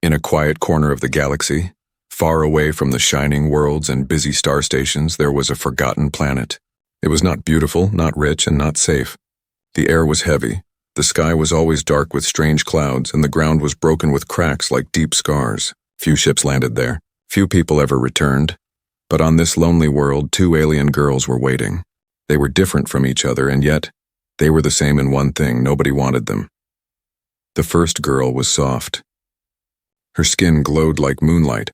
In a quiet corner of the galaxy, far away from the shining worlds and busy star stations, there was a forgotten planet. It was not beautiful, not rich, and not safe. The air was heavy, the sky was always dark with strange clouds, and the ground was broken with cracks like deep scars. Few ships landed there. Few people ever returned. But on this lonely world, two alien girls were waiting. They were different from each other, and yet they were the same in one thing: nobody wanted them. The first girl was soft. Her skin glowed like moonlight.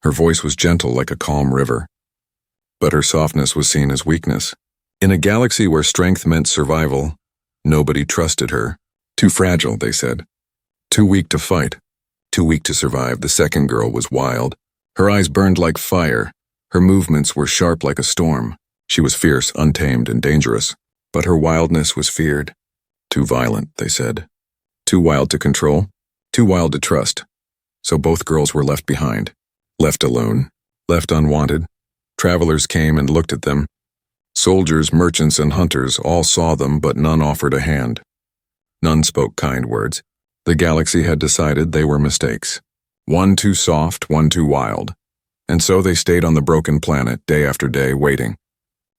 Her voice was gentle like a calm river. But her softness was seen as weakness. In a galaxy where strength meant survival, nobody trusted her. Too fragile, they said. Too weak to fight. Too weak to survive. The second girl was wild. Her eyes burned like fire. Her movements were sharp like a storm. She was fierce, untamed, and dangerous. But her wildness was feared. Too violent, they said. Too wild to control. Too wild to trust. So both girls were left behind. Left alone. Left unwanted. Travelers came and looked at them. Soldiers, merchants, and hunters all saw them, but none offered a hand. None spoke kind words. The galaxy had decided they were mistakes. One too soft, one too wild. And so they stayed on the broken planet day after day, waiting.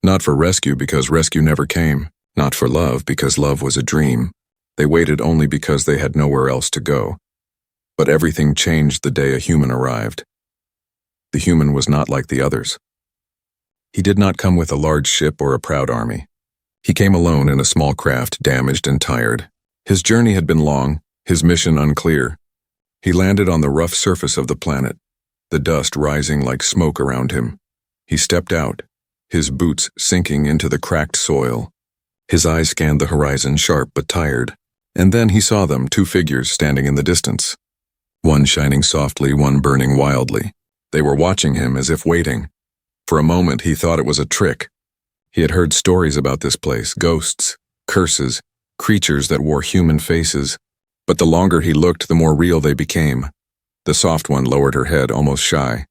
Not for rescue, because rescue never came. Not for love, because love was a dream. They waited only because they had nowhere else to go. But everything changed the day a human arrived. The human was not like the others. He did not come with a large ship or a proud army. He came alone in a small craft, damaged and tired. His journey had been long, his mission unclear. He landed on the rough surface of the planet, the dust rising like smoke around him. He stepped out, his boots sinking into the cracked soil. His eyes scanned the horizon, sharp but tired. And then he saw them, two figures standing in the distance. One shining softly, one burning wildly. They were watching him as if waiting. For a moment he thought it was a trick. He had heard stories about this place, ghosts, curses, creatures that wore human faces. But the longer he looked, the more real they became. The soft one lowered her head, almost shy.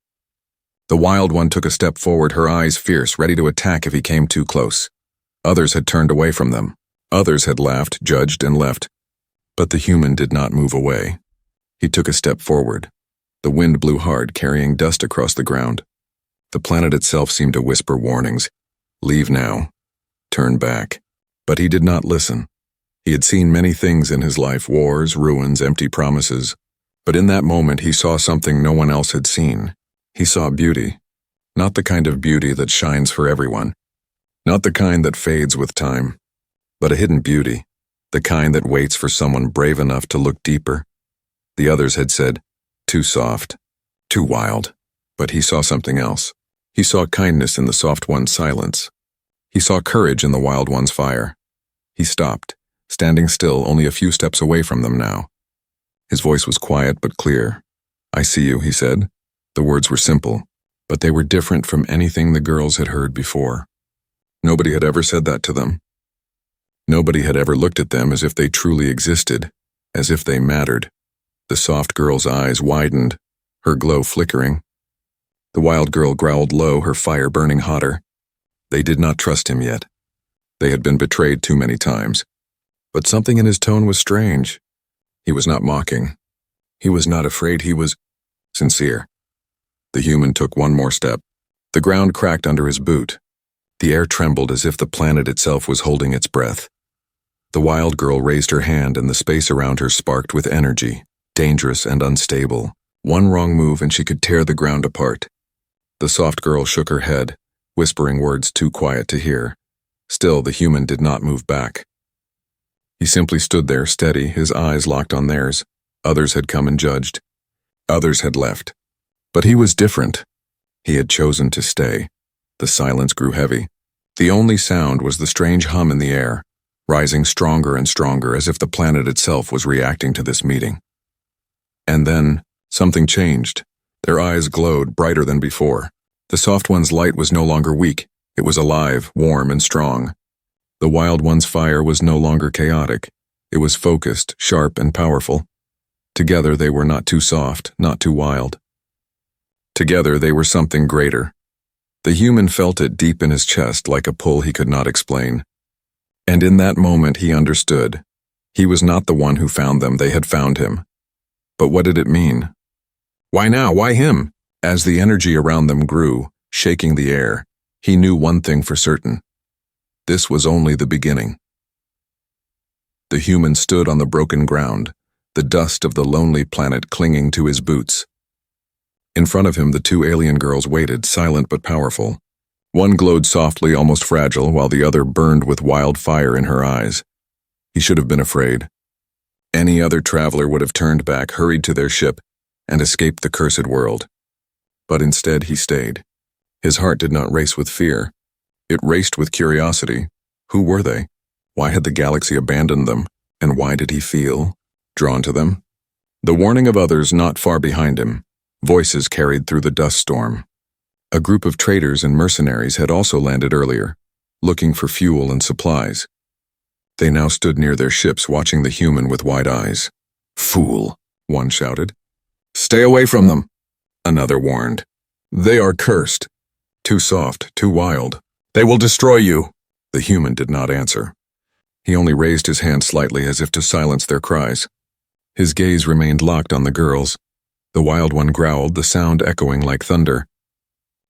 The wild one took a step forward, her eyes fierce, ready to attack if he came too close. Others had turned away from them. Others had laughed, judged, and left. But the human did not move away. He took a step forward. The wind blew hard, carrying dust across the ground. The planet itself seemed to whisper warnings. Leave now. Turn back. But he did not listen. He had seen many things in his life, wars, ruins, empty promises. But in that moment he saw something no one else had seen. He saw beauty. Not the kind of beauty that shines for everyone. Not the kind that fades with time. But a hidden beauty. The kind that waits for someone brave enough to look deeper. The others had said, too soft, too wild. But he saw something else. He saw kindness in the soft one's silence. He saw courage in the wild one's fire. He stopped, standing still, only a few steps away from them now. His voice was quiet but clear. I see you, he said. The words were simple, but they were different from anything the girls had heard before. Nobody had ever said that to them. Nobody had ever looked at them as if they truly existed, as if they mattered. The soft girl's eyes widened, her glow flickering. The wild girl growled low, her fire burning hotter. They did not trust him yet. They had been betrayed too many times. But something in his tone was strange. He was not mocking. He was not afraid, he was sincere. The human took one more step. The ground cracked under his boot. The air trembled as if the planet itself was holding its breath. The wild girl raised her hand and the space around her sparked with energy, dangerous and unstable. One wrong move and she could tear the ground apart. The soft girl shook her head, whispering words too quiet to hear. Still, the human did not move back. He simply stood there, steady, his eyes locked on theirs. Others had come and judged. Others had left. But he was different. He had chosen to stay. The silence grew heavy. The only sound was the strange hum in the air, rising stronger and stronger as if the planet itself was reacting to this meeting. And then, something changed. Their eyes glowed brighter than before. The soft one's light was no longer weak. It was alive, warm, and strong. The wild one's fire was no longer chaotic. It was focused, sharp, and powerful. Together they were not too soft, not too wild. Together they were something greater. The human felt it deep in his chest like a pull he could not explain. And in that moment he understood. He was not the one who found them, they had found him. But what did it mean? Why now? Why him? As the energy around them grew, shaking the air, he knew one thing for certain. This was only the beginning. The human stood on the broken ground, the dust of the lonely planet clinging to his boots. In front of him, the two alien girls waited, silent but powerful. One glowed softly, almost fragile, while the other burned with wild fire in her eyes. He should have been afraid. Any other traveler would have turned back, hurried to their ship, and escaped the cursed world. But instead he stayed. His heart did not race with fear. It raced with curiosity. Who were they? Why had the galaxy abandoned them? And why did he feel drawn to them? The warning of others not far behind him. Voices carried through the dust storm. A group of traders and mercenaries had also landed earlier, looking for fuel and supplies. They now stood near their ships, watching the human with wide eyes. "Fool," one shouted. "Stay away from them," another warned. "They are cursed. Too soft, too wild. They will destroy you." The human did not answer. He only raised his hand slightly as if to silence their cries. His gaze remained locked on the girls. The wild one growled, the sound echoing like thunder.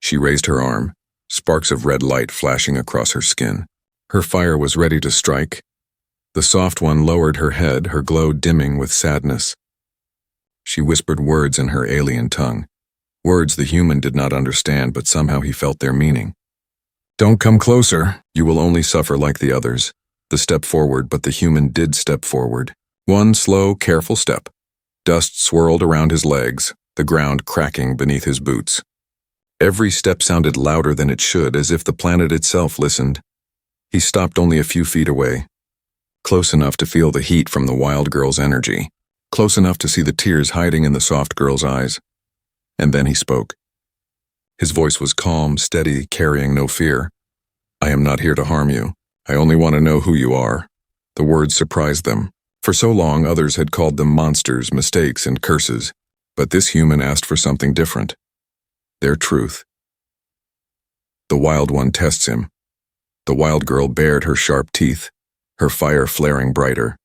She raised her arm, sparks of red light flashing across her skin. Her fire was ready to strike. The soft one lowered her head, her glow dimming with sadness. She whispered words in her alien tongue, words the human did not understand, but somehow he felt their meaning. "Don't come closer. You will only suffer like the others." The step forward, but the human did step forward. One slow, careful step. Dust swirled around his legs, the ground cracking beneath his boots. Every step sounded louder than it should, as if the planet itself listened. He stopped only a few feet away, close enough to feel the heat from the wild girl's energy, close enough to see the tears hiding in the soft girl's eyes. And then he spoke. His voice was calm, steady, carrying no fear. "I am not here to harm you. I only want to know who you are." The words surprised them. For so long, others had called them monsters, mistakes, and curses. But this human asked for something different. Their truth. The wild one tests him. The wild girl bared her sharp teeth, her fire flaring brighter.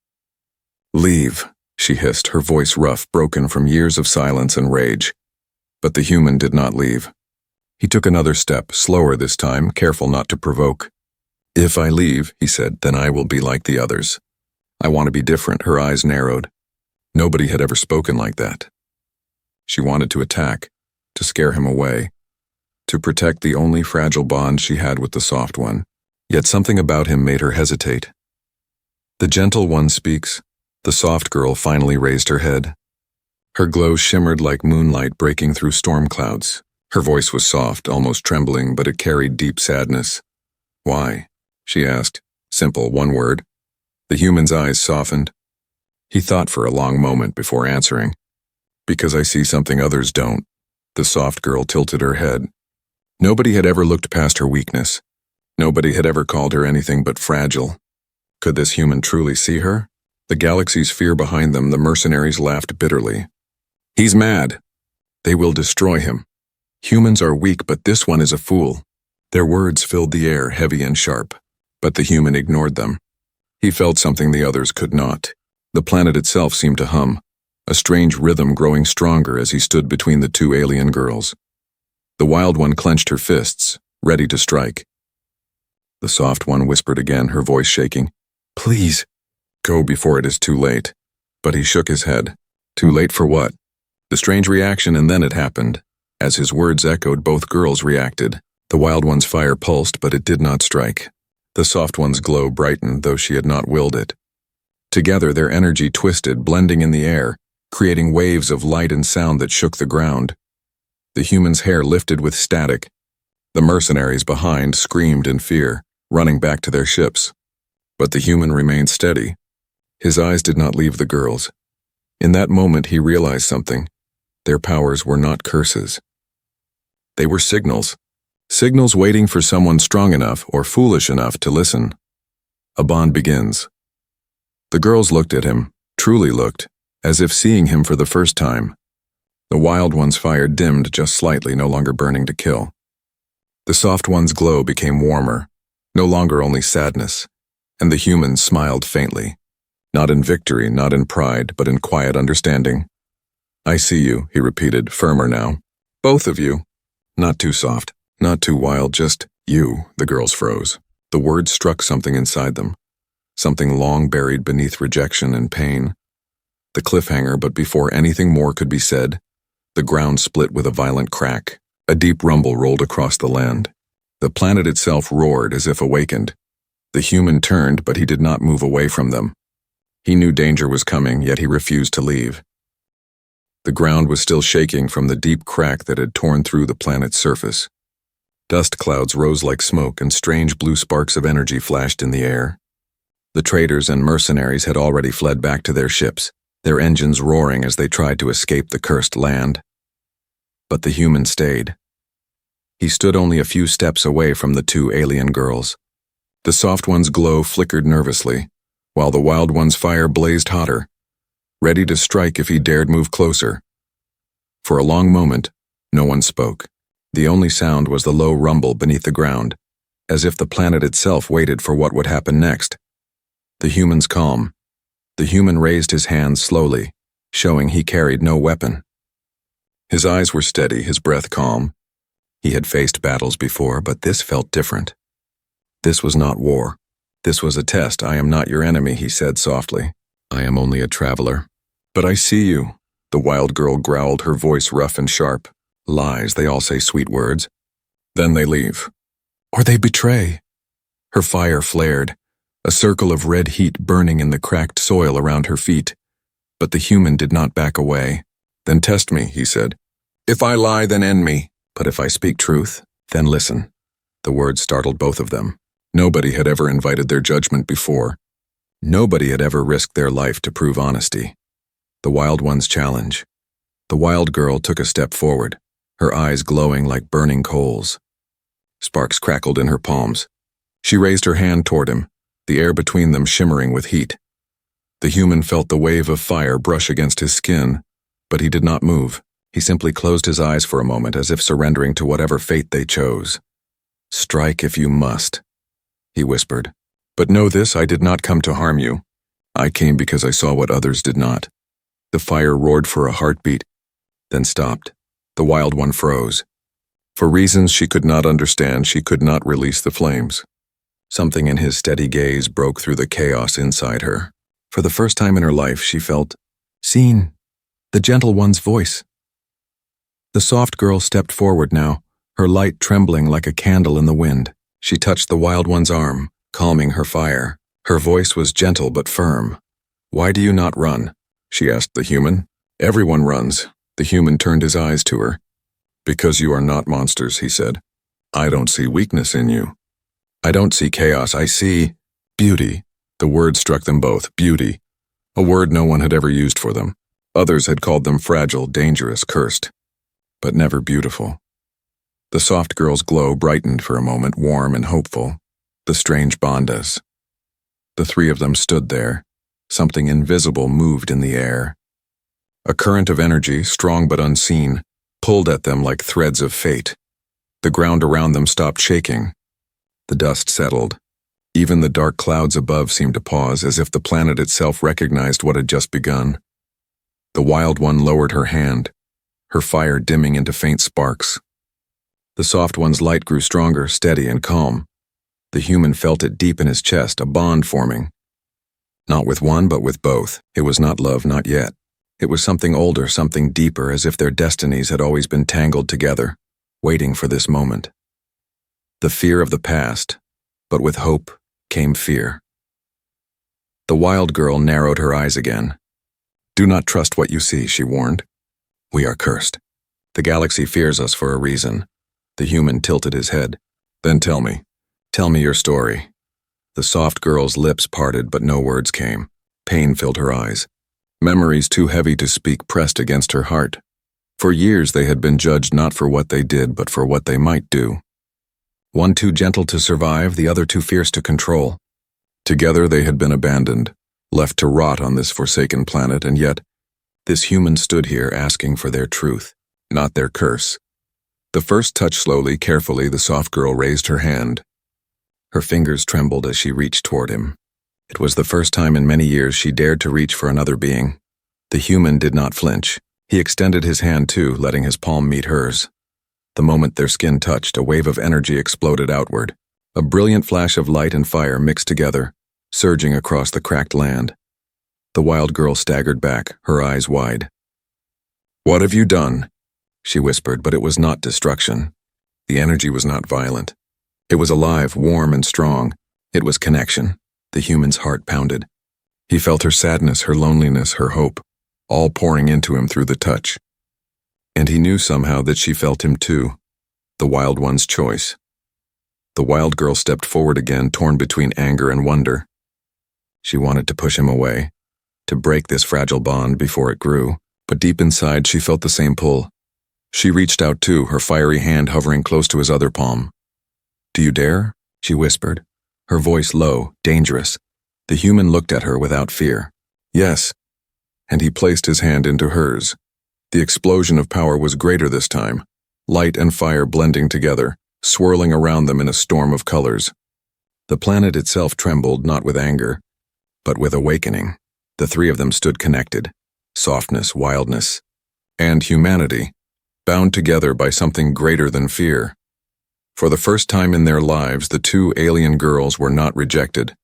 "Leave," she hissed, her voice rough, broken from years of silence and rage. But the human did not leave. He took another step, slower this time, careful not to provoke. "If I leave," he said, "then I will be like the others. I want to be different." Her eyes narrowed. Nobody had ever spoken like that. She wanted to attack, to scare him away, to protect the only fragile bond she had with the soft one. Yet something about him made her hesitate. The gentle one speaks. The soft girl finally raised her head. Her glow shimmered like moonlight breaking through storm clouds. Her voice was soft, almost trembling, but it carried deep sadness. "Why?" she asked. Simple, one word. The human's eyes softened. He thought for a long moment before answering. "Because I see something others don't." The soft girl tilted her head. Nobody had ever looked past her weakness. Nobody had ever called her anything but fragile. Could this human truly see her? The galaxy's fear behind them, the mercenaries laughed bitterly. "He's mad. They will destroy him. Humans are weak, but this one is a fool." Their words filled the air, heavy and sharp, but the human ignored them. He felt something the others could not. The planet itself seemed to hum, a strange rhythm growing stronger as he stood between the two alien girls. The wild one clenched her fists, ready to strike. The soft one whispered again, her voice shaking. "Please, go before it is too late." But he shook his head. Too late for what? The strange reaction, and then it happened. As his words echoed, both girls reacted. The wild one's fire pulsed, but it did not strike. The soft one's glow brightened, though she had not willed it. Together, their energy twisted, blending in the air, creating waves of light and sound that shook the ground. The human's hair lifted with static. The mercenaries behind screamed in fear, running back to their ships. But the human remained steady. His eyes did not leave the girls. In that moment, he realized something. Their powers were not curses. They were signals. Signals waiting for someone strong enough or foolish enough to listen. A bond begins. The girls looked at him, truly looked, as if seeing him for the first time. The wild one's fire dimmed just slightly, no longer burning to kill. The soft one's glow became warmer, no longer only sadness, and the human smiled faintly, not in victory, not in pride, but in quiet understanding. I see you, he repeated, firmer now. Both of you. Not too soft, not too wild, just you, the girls froze. The words struck something inside them, something long buried beneath rejection and pain. The cliffhanger, but before anything more could be said, the ground split with a violent crack. A deep rumble rolled across the land. The planet itself roared as if awakened. The human turned, but he did not move away from them. He knew danger was coming, yet he refused to leave. The ground was still shaking from the deep crack that had torn through the planet's surface. Dust clouds rose like smoke, and strange blue sparks of energy flashed in the air. The traders and mercenaries had already fled back to their ships, their engines roaring as they tried to escape the cursed land. But the human stayed. He stood only a few steps away from the two alien girls. The soft one's glow flickered nervously, while the wild one's fire blazed hotter, ready to strike if he dared move closer. For a long moment, no one spoke. The only sound was the low rumble beneath the ground, as if the planet itself waited for what would happen next. The human's calm. The human raised his hands slowly, showing he carried no weapon. His eyes were steady, his breath calm. He had faced battles before, but this felt different. This was not war. This was a test. I am not your enemy, he said softly. I am only a traveler. But I see you, the wild girl growled, her voice rough and sharp. Lies, they all say sweet words. Then they leave. Or they betray. Her fire flared, a circle of red heat burning in the cracked soil around her feet. But the human did not back away. Then test me, he said. If I lie, then end me. But if I speak truth, then listen. The words startled both of them. Nobody had ever invited their judgment before. Nobody had ever risked their life to prove honesty. The wild one's challenge. The wild girl took a step forward, her eyes glowing like burning coals. Sparks crackled in her palms. She raised her hand toward him, the air between them shimmering with heat. The human felt the wave of fire brush against his skin, but he did not move. He simply closed his eyes for a moment, as if surrendering to whatever fate they chose. Strike if you must, he whispered. But know this, I did not come to harm you. I came because I saw what others did not. The fire roared for a heartbeat, then stopped. The wild one froze. For reasons she could not understand, she could not release the flames. Something in his steady gaze broke through the chaos inside her. For the first time in her life, she felt seen. The gentle one's voice. The soft girl stepped forward now, her light trembling like a candle in the wind. She touched the wild one's arm, calming her fire. Her voice was gentle but firm. Why do you not run? She asked the human. Everyone runs. The human turned his eyes to her. Because you are not monsters, he said. I don't see weakness in you. I don't see chaos, I see beauty. The word struck them both, beauty. A word no one had ever used for them. Others had called them fragile, dangerous, cursed. But never beautiful. The soft girl's glow brightened for a moment, warm and hopeful. The strange Bondas. The three of them stood there. Something invisible moved in the air. A current of energy, strong but unseen, pulled at them like threads of fate. The ground around them stopped shaking. The dust settled. Even the dark clouds above seemed to pause, as if the planet itself recognized what had just begun. The wild one lowered her hand, her fire dimming into faint sparks. The soft one's light grew stronger, steady, and calm. The human felt it deep in his chest, a bond forming. Not with one, but with both. It was not love, not yet. It was something older, something deeper, as if their destinies had always been tangled together, waiting for this moment. The fear of the past, but with hope came fear. The wild girl narrowed her eyes again. Do not trust what you see, she warned. We are cursed. The galaxy fears us for a reason. The human tilted his head. Then tell me your story. The soft girl's lips parted, but no words came. Pain filled her eyes. Memories too heavy to speak pressed against her heart. For years they had been judged not for what they did, but for what they might do. One too gentle to survive, the other too fierce to control. Together they had been abandoned, left to rot on this forsaken planet, and yet this human stood here asking for their truth, not their curse. The first touch slowly, carefully, the soft girl raised her hand. Her fingers trembled as she reached toward him. It was the first time in many years she dared to reach for another being. The human did not flinch. He extended his hand too, letting his palm meet hers. The moment their skin touched, a wave of energy exploded outward. A brilliant flash of light and fire mixed together, surging across the cracked land. The wild girl staggered back, her eyes wide. "What have you done?" she whispered, but it was not destruction. The energy was not violent. It was alive, warm, and strong. It was connection. The human's heart pounded. He felt her sadness, her loneliness, her hope, all pouring into him through the touch. And he knew somehow that she felt him too, the wild one's choice. The wild girl stepped forward again, torn between anger and wonder. She wanted to push him away, to break this fragile bond before it grew, but deep inside she felt the same pull. She reached out too, her fiery hand hovering close to his other palm. "Do you dare?" she whispered, her voice low, dangerous. The human looked at her without fear. "Yes." And he placed his hand into hers. The explosion of power was greater this time, light and fire blending together, swirling around them in a storm of colors. The planet itself trembled, not with anger, but with awakening. The three of them stood connected, softness, wildness, and humanity, bound together by something greater than fear. For the first time in their lives, the two alien girls were not rejected.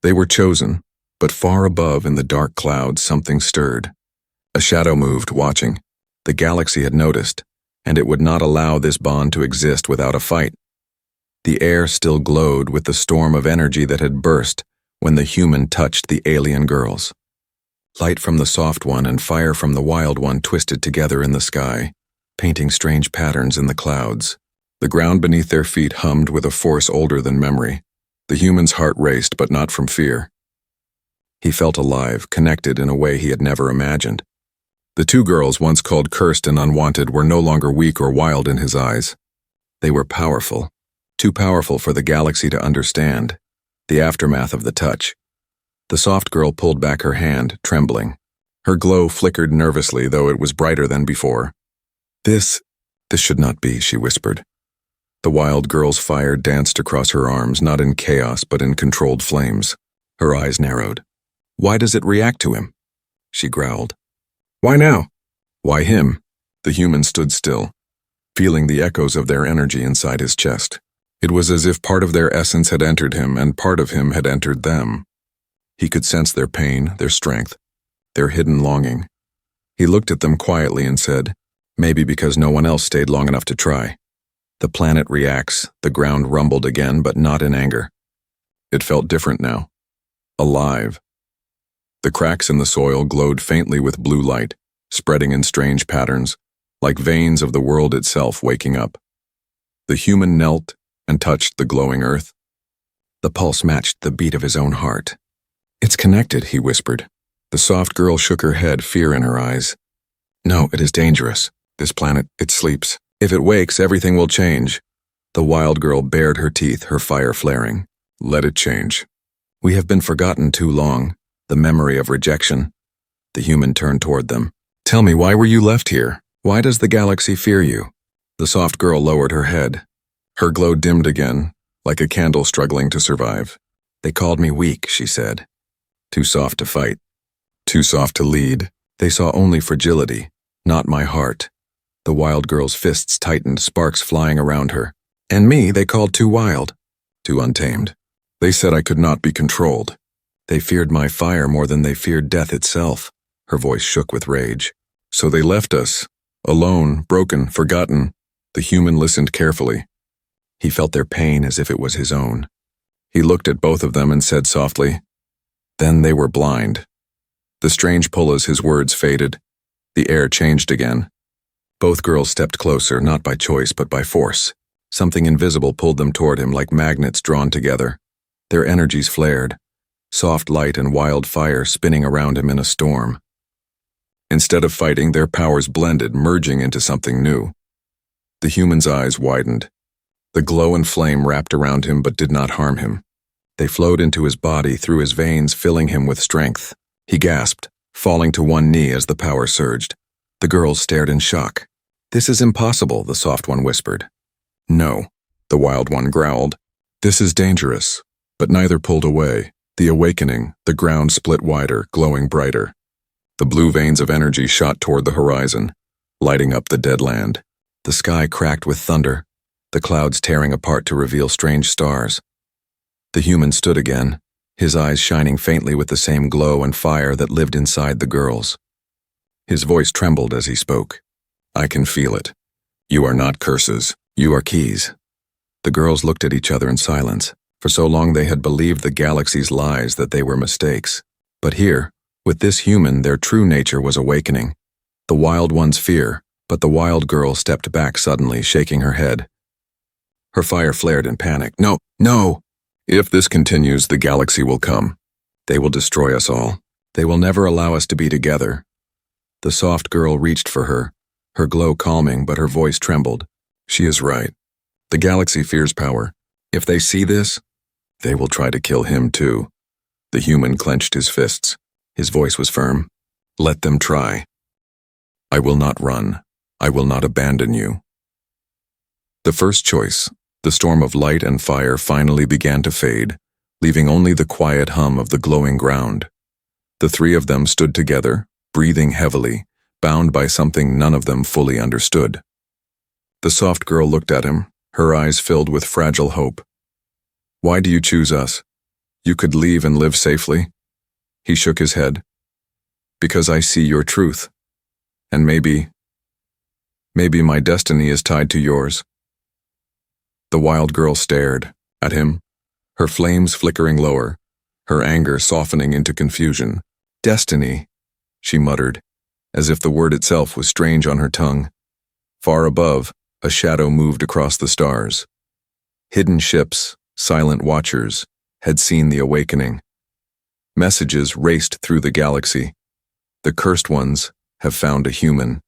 They were chosen, but far above in the dark clouds something stirred. A shadow moved, watching. The galaxy had noticed, and it would not allow this bond to exist without a fight. The air still glowed with the storm of energy that had burst when the human touched the alien girls. Light from the soft one and fire from the wild one twisted together in the sky, painting strange patterns in the clouds. The ground beneath their feet hummed with a force older than memory. The human's heart raced, but not from fear. He felt alive, connected in a way he had never imagined. The two girls, once called cursed and unwanted, were no longer weak or wild in his eyes. They were powerful, too powerful for the galaxy to understand. The aftermath of the touch. The soft girl pulled back her hand, trembling. Her glow flickered nervously, though it was brighter than before. This should not be," she whispered. The wild girl's fire danced across her arms, not in chaos, but in controlled flames. Her eyes narrowed. "Why does it react to him?" she growled. "Why now?" "Why him?" The human stood still, feeling the echoes of their energy inside his chest. It was as if part of their essence had entered him and part of him had entered them. He could sense their pain, their strength, their hidden longing. He looked at them quietly and said, "Maybe because no one else stayed long enough to try." The planet reacts. The ground rumbled again, but not in anger. It felt different now. Alive. The cracks in the soil glowed faintly with blue light, spreading in strange patterns, like veins of the world itself waking up. The human knelt and touched the glowing earth. The pulse matched the beat of his own heart. "It's connected," he whispered. The soft girl shook her head, fear in her eyes. "No, it is dangerous. This planet, it sleeps. If it wakes, everything will change." The wild girl bared her teeth, her fire flaring. "Let it change. We have been forgotten too long, the memory of rejection." The human turned toward them. "Tell me, why were you left here? Why does the galaxy fear you?" The soft girl lowered her head. Her glow dimmed again, like a candle struggling to survive. "They called me weak," she said. "Too soft to fight. Too soft to lead. They saw only fragility, not my heart." The wild girl's fists tightened, sparks flying around her. "And me they called too wild, too untamed. They said I could not be controlled. They feared my fire more than they feared death itself." Her voice shook with rage. "So they left us, alone, broken, forgotten." The human listened carefully. He felt their pain as if it was his own. He looked at both of them and said softly, "Then they were blind." The strange pull as his words faded. The air changed again. Both girls stepped closer, not by choice but by force. Something invisible pulled them toward him like magnets drawn together. Their energies flared, soft light and wild fire spinning around him in a storm. Instead of fighting, their powers blended, merging into something new. The human's eyes widened. The glow and flame wrapped around him but did not harm him. They flowed into his body, through his veins, filling him with strength. He gasped, falling to one knee as the power surged. The girls stared in shock. "This is impossible," the soft one whispered. "No," the wild one growled. "This is dangerous." But neither pulled away. The awakening, the ground split wider, glowing brighter. The blue veins of energy shot toward the horizon, lighting up the dead land. The sky cracked with thunder, the clouds tearing apart to reveal strange stars. The human stood again, his eyes shining faintly with the same glow and fire that lived inside the girls. His voice trembled as he spoke. "I can feel it. You are not curses, you are keys." The girls looked at each other in silence. For so long they had believed the galaxy's lies that they were mistakes. But here, with this human, their true nature was awakening. The wild one's fear, but the wild girl stepped back suddenly, shaking her head. Her fire flared in panic. "No, no! If this continues, the galaxy will come. They will destroy us all. They will never allow us to be together." The soft girl reached for her, her glow calming, but her voice trembled. "She is right. The galaxy fears power. If they see this, they will try to kill him too." The human clenched his fists. His voice was firm. "Let them try. I will not run. I will not abandon you." The first choice, the storm of light and fire, finally began to fade, leaving only the quiet hum of the glowing ground. The three of them stood together, breathing heavily, bound by something none of them fully understood. The soft girl looked at him, her eyes filled with fragile hope. "Why do you choose us? You could leave and live safely." He shook his head. "Because I see your truth. And maybe my destiny is tied to yours." The wild girl stared at him, her flames flickering lower, her anger softening into confusion. "Destiny," she muttered, as if the word itself was strange on her tongue. Far above, a shadow moved across the stars. Hidden ships, silent watchers, had seen the awakening. Messages raced through the galaxy. The cursed ones have found a human.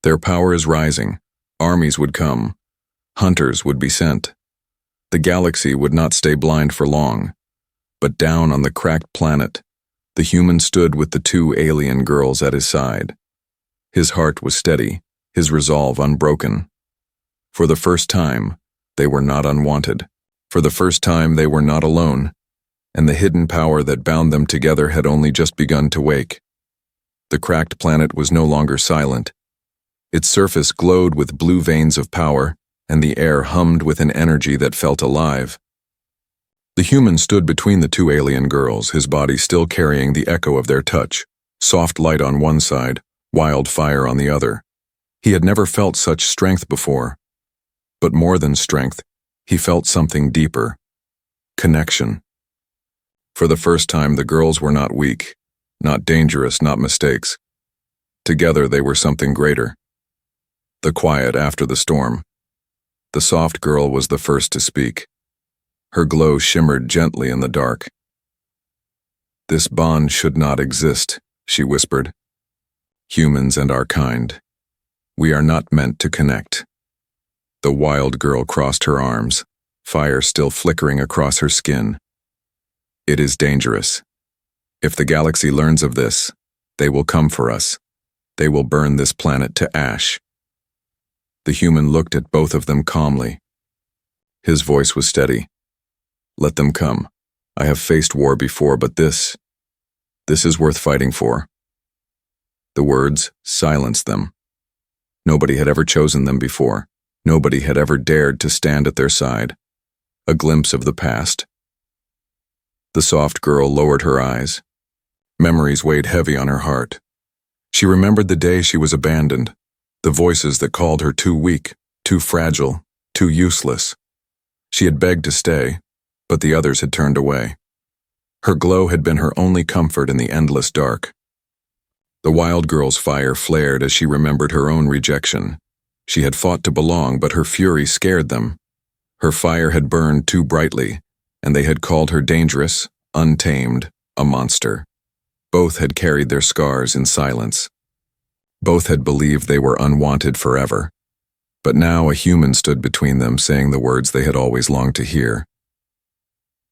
Their power is rising. Armies would come. Hunters would be sent. The galaxy would not stay blind for long. But down on the cracked planet, the human stood with the two alien girls at his side. His heart was steady, his resolve unbroken. For the first time, they were not unwanted. For the first time, they were not alone, and the hidden power that bound them together had only just begun to wake. The cracked planet was no longer silent. Its surface glowed with blue veins of power, and the air hummed with an energy that felt alive. The human stood between the two alien girls, his body still carrying the echo of their touch, soft light on one side, wild fire on the other. He had never felt such strength before. But more than strength, he felt something deeper. Connection. For the first time, the girls were not weak, not dangerous, not mistakes. Together they were something greater. The quiet after the storm. The soft girl was the first to speak. Her glow shimmered gently in the dark. "This bond should not exist," she whispered. "Humans and our kind. We are not meant to connect." The wild girl crossed her arms, fire still flickering across her skin. "It is dangerous. If the galaxy learns of this, they will come for us. They will burn this planet to ash." The human looked at both of them calmly. His voice was steady. "Let them come. I have faced war before, but this is worth fighting for." The words silenced them. Nobody had ever chosen them before. Nobody had ever dared to stand at their side. A glimpse of the past. The soft girl lowered her eyes. Memories weighed heavy on her heart. She remembered the day she was abandoned, the voices that called her too weak, too fragile, too useless. She had begged to stay, but the others had turned away. Her glow had been her only comfort in the endless dark. The wild girl's fire flared as she remembered her own rejection. She had fought to belong, but her fury scared them. Her fire had burned too brightly, and they had called her dangerous, untamed, a monster. Both had carried their scars in silence. Both had believed they were unwanted forever. But now a human stood between them, saying the words they had always longed to hear.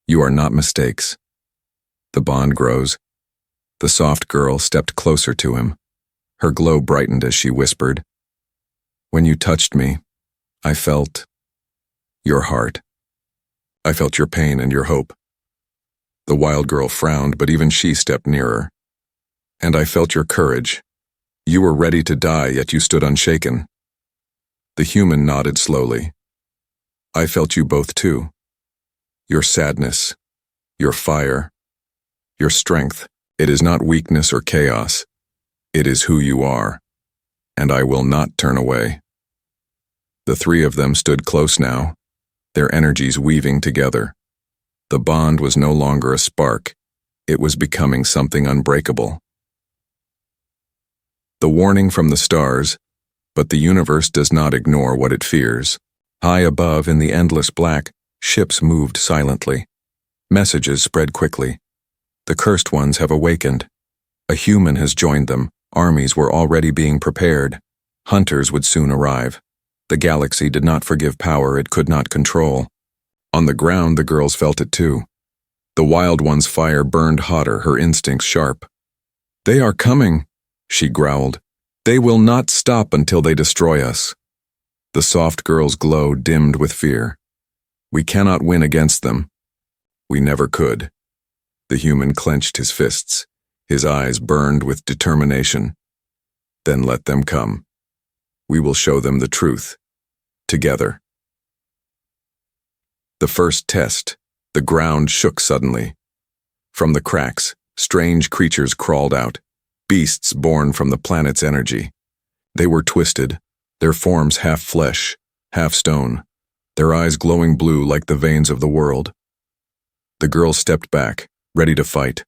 "You are not mistakes." The bond grows. The soft girl stepped closer to him. Her glow brightened as she whispered, "When you touched me, I felt your heart. I felt your pain and your hope." The wild girl frowned, but even she stepped nearer. And I felt your courage. You were ready to die, yet you stood unshaken. The human nodded slowly. I felt you both too. Your sadness, your fire, your strength. It is not weakness or chaos. It is who you are. And I will not turn away. The three of them stood close now, their energies weaving together. The bond was no longer a spark. It was becoming something unbreakable. The warning from the stars, but the universe does not ignore what it fears. High above in the endless black, ships moved silently. Messages spread quickly. The cursed ones have awakened. A human has joined them. Armies were already being prepared. Hunters would soon arrive. The galaxy did not forgive power it could not control. On the ground, the girls felt it too. The wild one's fire burned hotter, her instincts sharp. They are coming, she growled. They will not stop until they destroy us. The soft girl's glow dimmed with fear. We cannot win against them. We never could. The human clenched his fists. His eyes burned with determination. Then let them come. We will show them the truth. Together. The first test. The ground shook suddenly. From the cracks, strange creatures crawled out, beasts born from the planet's energy. They were twisted, their forms half flesh, half stone, their eyes glowing blue like the veins of the world. The girl stepped back, ready to fight.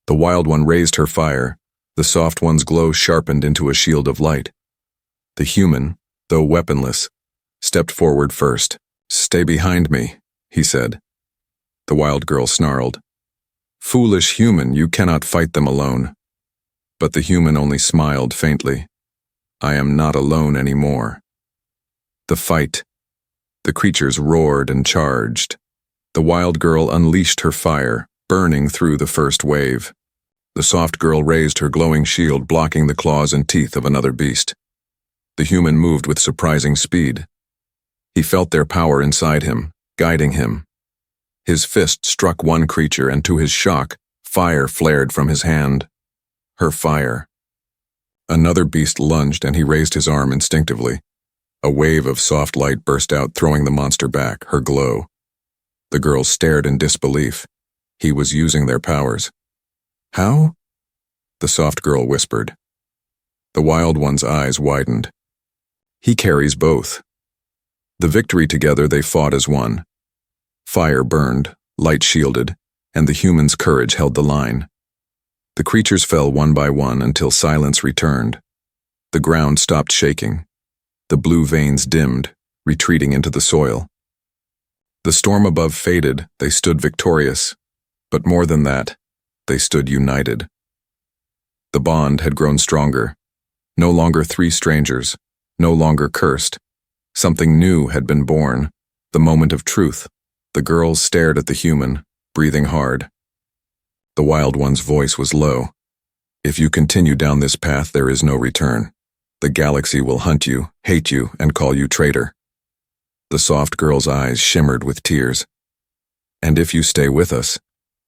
The wild one raised her fire, the soft one's glow sharpened into a shield of light. The human, though weaponless, stepped forward first. Stay behind me, he said. The wild girl snarled. Foolish human, you cannot fight them alone. But the human only smiled faintly. I am not alone anymore. The fight. The creatures roared and charged. The wild girl unleashed her fire, burning through the first wave. The soft girl raised her glowing shield, blocking the claws and teeth of another beast. The human moved with surprising speed. He felt their power inside him, guiding him. His fist struck one creature, and to his shock, fire flared from his hand. Her fire. Another beast lunged, and he raised his arm instinctively. A wave of soft light burst out, throwing the monster back, her glow. The girl stared in disbelief. He was using their powers. How? The soft girl whispered. The wild one's eyes widened. He carries both. The victory together they fought as one. Fire burned, light shielded, and the human's courage held the line. The creatures fell one by one until silence returned. The ground stopped shaking. The blue veins dimmed, retreating into the soil. The storm above faded, they stood victorious. But more than that, they stood united. The bond had grown stronger. No longer three strangers, no longer cursed. Something new had been born, the moment of truth. The girls stared at the human, breathing hard. The wild one's voice was low. If you continue down this path, there is no return. The galaxy will hunt you, hate you, and call you traitor. The soft girl's eyes shimmered with tears. And if you stay with us,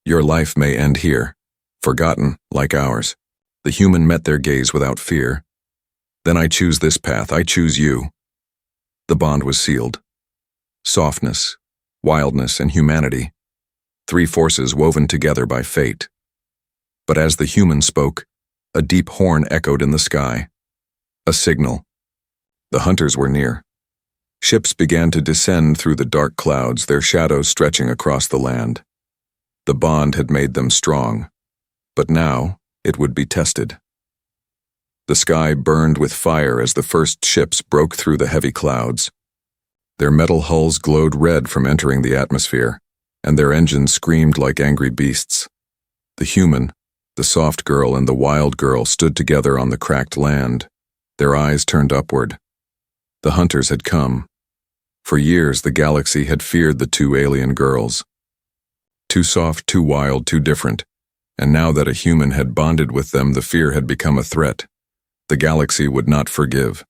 your life may end here, forgotten like ours. The human met their gaze without fear. Then I choose this path, I choose you. The bond was sealed. Softness, wildness, and humanity. Three forces woven together by fate. But as the human spoke, a deep horn echoed in the sky. A signal. The hunters were near. Ships began to descend through the dark clouds, their shadows stretching across the land. The bond had made them strong, but now it would be tested. The sky burned with fire as the first ships broke through the heavy clouds. Their metal hulls glowed red from entering the atmosphere, and their engines screamed like angry beasts. The human, the soft girl, and the wild girl stood together on the cracked land, their eyes turned upward. The hunters had come. For years, the galaxy had feared the two alien girls. Too soft, too wild, too different. And now that a human had bonded with them, the fear had become a threat. The galaxy would not forgive.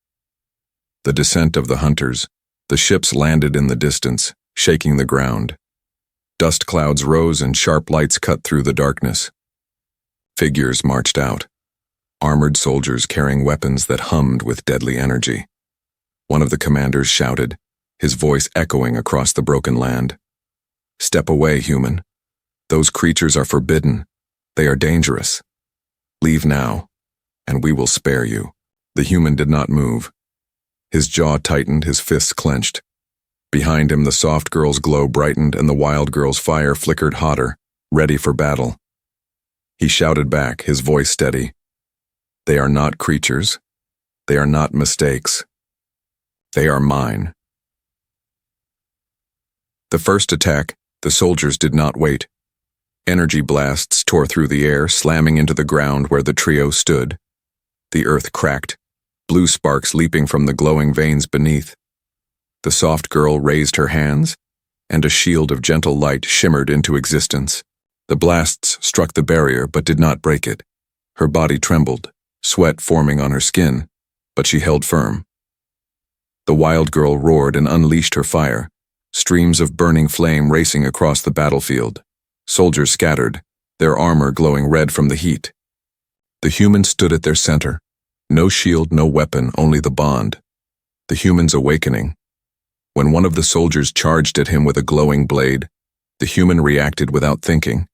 The descent of the hunters. The ships landed in the distance, shaking the ground. Dust clouds rose and sharp lights cut through the darkness. Figures marched out. armored soldiers carrying weapons that hummed with deadly energy. One of the commanders shouted, his voice echoing across the broken land. "Step away, human. Those creatures are forbidden. They are dangerous. Leave now, and we will spare you." The human did not move. His jaw tightened, his fists clenched. Behind him, the soft girl's glow brightened and the wild girl's fire flickered hotter, ready for battle. He shouted back, his voice steady. "They are not creatures. They are not mistakes. They are mine." The first attack, the soldiers did not wait. Energy blasts tore through the air, slamming into the ground where the trio stood. The earth cracked, blue sparks leaping from the glowing veins beneath. The soft girl raised her hands, and a shield of gentle light shimmered into existence. The blasts struck the barrier but did not break it. Her body trembled, sweat forming on her skin, but she held firm. The wild girl roared and unleashed her fire, streams of burning flame racing across the battlefield. Soldiers scattered, their armor glowing red from the heat. The human stood at their center. No shield, no weapon, only the bond. The human's awakening. When one of the soldiers charged at him with a glowing blade, the human reacted without thinking.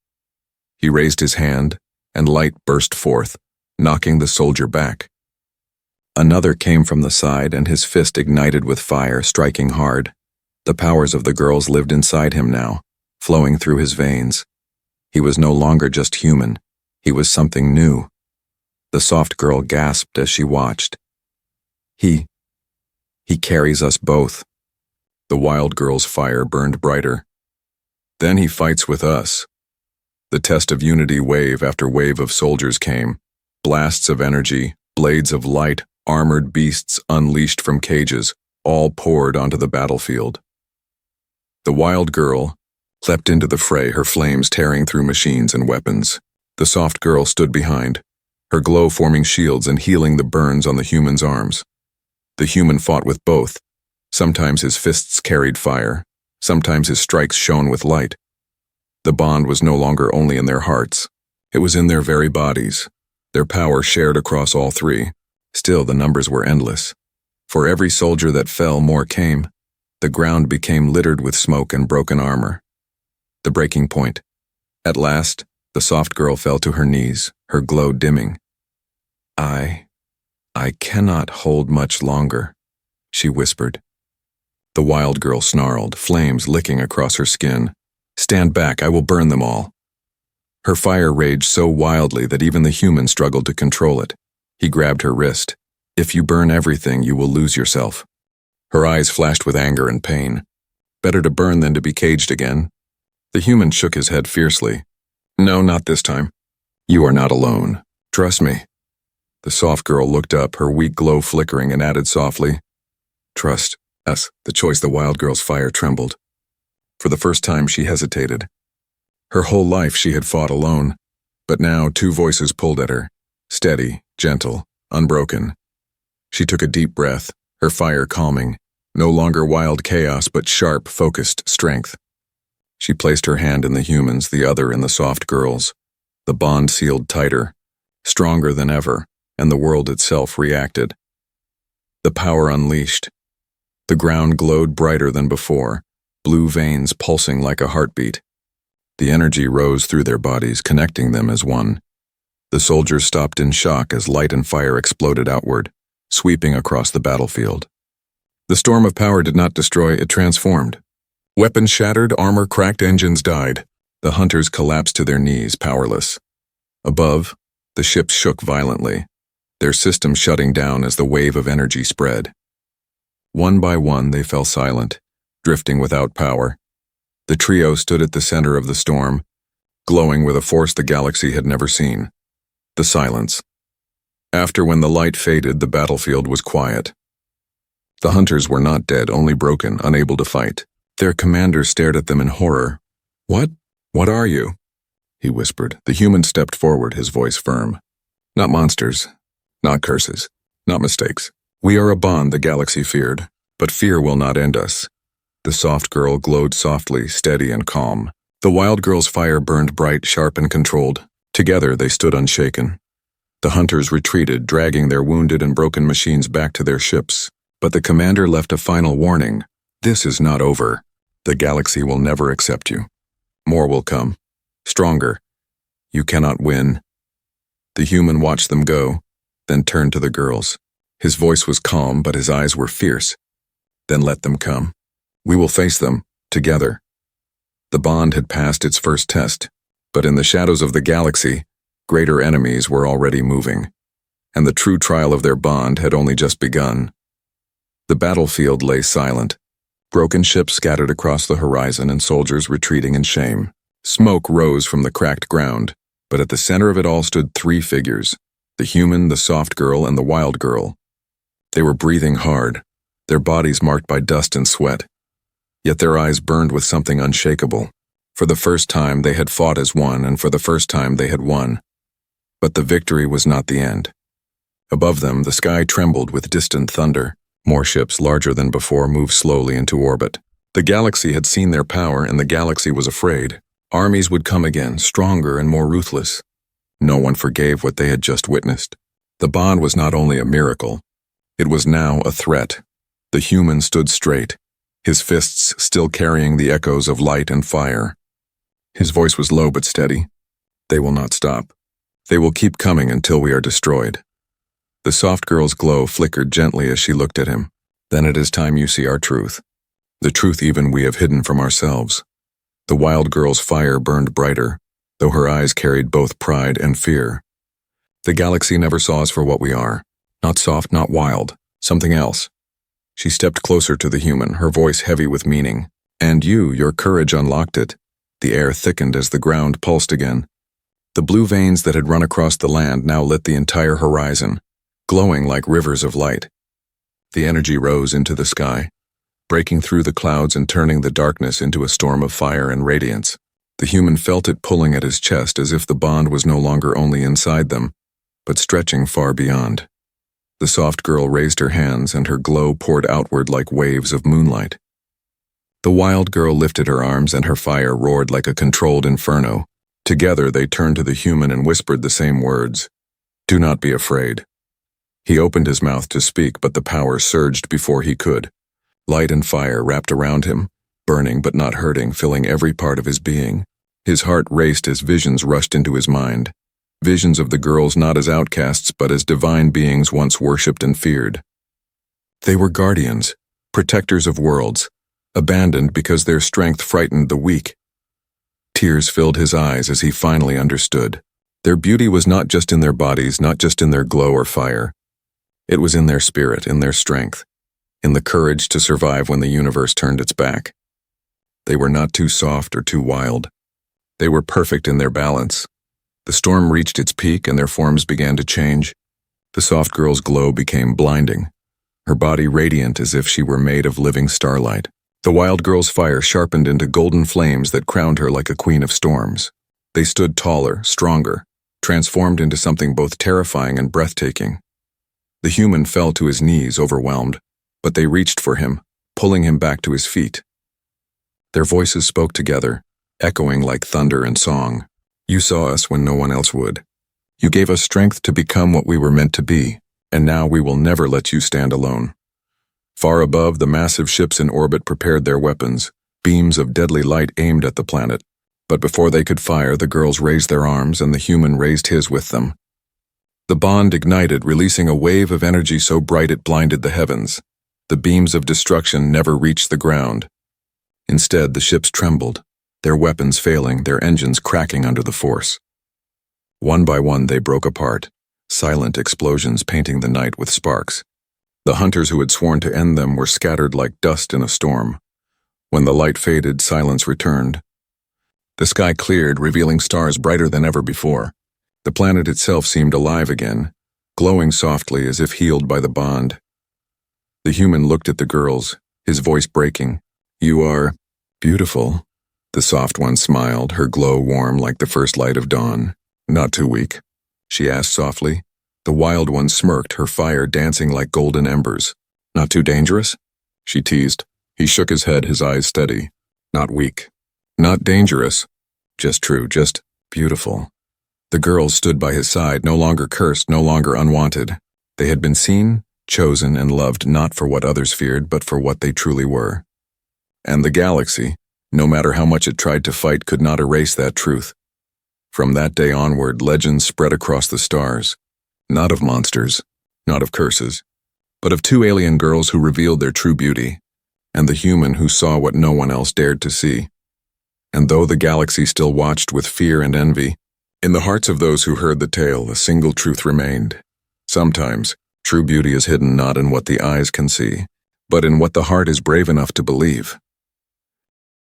He raised his hand, and light burst forth, knocking the soldier back. Another came from the side, and his fist ignited with fire, striking hard. The powers of the girls lived inside him now, flowing through his veins. He was no longer just human. He was something new. The soft girl gasped as she watched. He carries us both." The wild girl's fire burned brighter. "Then he fights with us." The test of unity wave after wave of soldiers came. Blasts of energy, blades of light, armored beasts unleashed from cages, all poured onto the battlefield. The wild girl leapt into the fray, her flames tearing through machines and weapons. The soft girl stood behind, her glow forming shields and healing the burns on the human's arms. The human fought with both. Sometimes his fists carried fire, sometimes his strikes shone with light. The bond was no longer only in their hearts, it was in their very bodies. Their power shared across all three. Still, the numbers were endless. For every soldier that fell, more came. The ground became littered with smoke and broken armor. The breaking point. At last, the soft girl fell to her knees, her glow dimming. I cannot hold much longer," she whispered. The wild girl snarled, flames licking across her skin. "Stand back, I will burn them all." Her fire raged so wildly that even the human struggled to control it. He grabbed her wrist. "If you burn everything, you will lose yourself." Her eyes flashed with anger and pain. "Better to burn than to be caged again." The human shook his head fiercely. "No, not this time. You are not alone. Trust me." The soft girl looked up, her weak glow flickering, and added softly, "Trust us." The choice, the wild girl's fire trembled. For the first time, she hesitated. Her whole life she had fought alone, but now two voices pulled at her, steady, gentle, unbroken. She took a deep breath, her fire calming, no longer wild chaos but sharp, focused strength. She placed her hand in the human's, the other in the soft girl's. The bond sealed tighter, stronger than ever, and the world itself reacted. The power unleashed. The ground glowed brighter than before, blue veins pulsing like a heartbeat. The energy rose through their bodies, connecting them as one. The soldiers stopped in shock as light and fire exploded outward, sweeping across the battlefield. The storm of power did not destroy, it transformed. Weapons shattered, armor cracked, engines died. The hunters collapsed to their knees, powerless. Above, the ships shook violently, their systems shutting down as the wave of energy spread. One by one, they fell silent, drifting without power. The trio stood at the center of the storm, glowing with a force the galaxy had never seen. The silence. After, when the light faded, the battlefield was quiet. The hunters were not dead, only broken, unable to fight. Their commander stared at them in horror. What are you?" he whispered. The human stepped forward, his voice firm. "Not monsters, not curses, not mistakes. We are a bond the galaxy feared, but fear will not end us." The soft girl glowed softly, steady and calm. The wild girl's fire burned bright, sharp and controlled. Together they stood unshaken. The hunters retreated, dragging their wounded and broken machines back to their ships. But the commander left a final warning. This is not over. The galaxy will never accept you. More will come. Stronger. You cannot win. The human watched them go, then turned to the girls. His voice was calm, but his eyes were fierce. Then let them come. We will face them, together. The bond had passed its first test, but in the shadows of the galaxy, greater enemies were already moving, and the true trial of their bond had only just begun. The battlefield lay silent. Broken ships scattered across the horizon and soldiers retreating in shame. Smoke rose from the cracked ground, but at the center of it all stood three figures: the human, the soft girl, and the wild girl. They were breathing hard, their bodies marked by dust and sweat. Yet their eyes burned with something unshakable. For the first time they had fought as one, and for the first time they had won. But the victory was not the end. Above them, the sky trembled with distant thunder. More ships, larger than before, moved slowly into orbit. The galaxy had seen their power, and the galaxy was afraid. Armies would come again, stronger and more ruthless. No one forgave what they had just witnessed. The bond was not only a miracle, it was now a threat. The human stood straight, his fists still carrying the echoes of light and fire. His voice was low but steady. They will not stop. They will keep coming until we are destroyed. The soft girl's glow flickered gently as she looked at him. Then it is time you see our truth. The truth even we have hidden from ourselves. The wild girl's fire burned brighter, though her eyes carried both pride and fear. The galaxy never saw us for what we are. Not soft, not wild. Something else. She stepped closer to the human, her voice heavy with meaning. And your courage unlocked it. The air thickened as the ground pulsed again. The blue veins that had run across the land now lit the entire horizon, glowing like rivers of light. The energy rose into the sky, breaking through the clouds and turning the darkness into a storm of fire and radiance. The human felt it pulling at his chest as if the bond was no longer only inside them, but stretching far beyond. The soft girl raised her hands and her glow poured outward like waves of moonlight. The wild girl lifted her arms and her fire roared like a controlled inferno. Together they turned to the human and whispered the same words. Do not be afraid. He opened his mouth to speak, but the power surged before he could. Light and fire wrapped around him, burning but not hurting, filling every part of his being. His heart raced as visions rushed into his mind. Visions of the girls not as outcasts but as divine beings once worshipped and feared. They were guardians, protectors of worlds, abandoned because their strength frightened the weak. Tears filled his eyes as he finally understood. Their beauty was not just in their bodies, not just in their glow or fire. It was in their spirit, in their strength, in the courage to survive when the universe turned its back. They were not too soft or too wild. They were perfect in their balance. The storm reached its peak and their forms began to change. The soft girl's glow became blinding, her body radiant as if she were made of living starlight. The wild girl's fire sharpened into golden flames that crowned her like a queen of storms. They stood taller, stronger, transformed into something both terrifying and breathtaking. The human fell to his knees, overwhelmed, but they reached for him, pulling him back to his feet. Their voices spoke together, echoing like thunder and song. You saw us when no one else would. You gave us strength to become what we were meant to be, and now we will never let you stand alone. Far above, the massive ships in orbit prepared their weapons, beams of deadly light aimed at the planet. But before they could fire, the girls raised their arms and the human raised his with them. The bond ignited, releasing a wave of energy so bright it blinded the heavens. The beams of destruction never reached the ground. Instead, the ships trembled, their weapons failing, their engines cracking under the force. One by one they broke apart, silent explosions painting the night with sparks. The hunters who had sworn to end them were scattered like dust in a storm. When the light faded, silence returned. The sky cleared, revealing stars brighter than ever before. The planet itself seemed alive again, glowing softly as if healed by the bond. The human looked at the girls, his voice breaking. You are beautiful. The soft one smiled, her glow warm like the first light of dawn. Not too weak? She asked softly. The wild one smirked, her fire dancing like golden embers. Not too dangerous? She teased. He shook his head, his eyes steady. Not weak. Not dangerous. Just true, just beautiful. The girls stood by his side, no longer cursed, no longer unwanted. They had been seen, chosen, and loved not for what others feared, but for what they truly were. And the galaxy, no matter how much it tried to fight, could not erase that truth. From that day onward, legends spread across the stars, not of monsters, not of curses, but of two alien girls who revealed their true beauty, and the human who saw what no one else dared to see. And though the galaxy still watched with fear and envy, in the hearts of those who heard the tale, a single truth remained. Sometimes, true beauty is hidden not in what the eyes can see, but in what the heart is brave enough to believe.